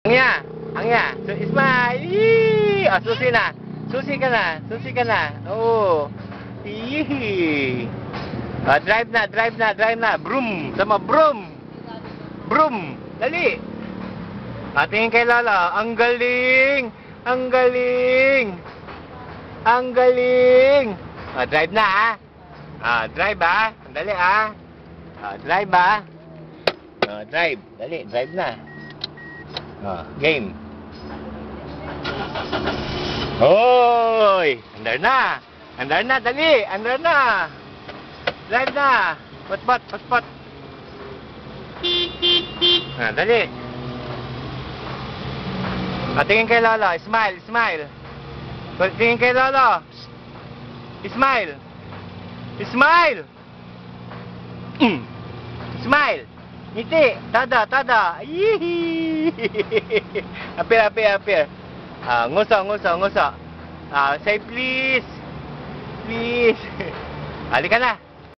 Angya. So, smile. Yee! Oh, susi na. Susi ka na. Susi ka na. Oo. Yee! Oh, drive na. Broom. Sama, broom. Broom. Dali. Tingin kay Lala. Ang galing. Ang galing. Ang galing. Oh, drive na, drive, Dali, drive, drive. Dali, drive na. Game. Hoy! Andar na, dali. Andar na. Drive na. Pat. Dali. Tingin kay Lolo. Smile. Tingin kay Lolo. Smile. Smile. Ngiti. Tada. Yee! Apir. Nguso. Say please. Halika na.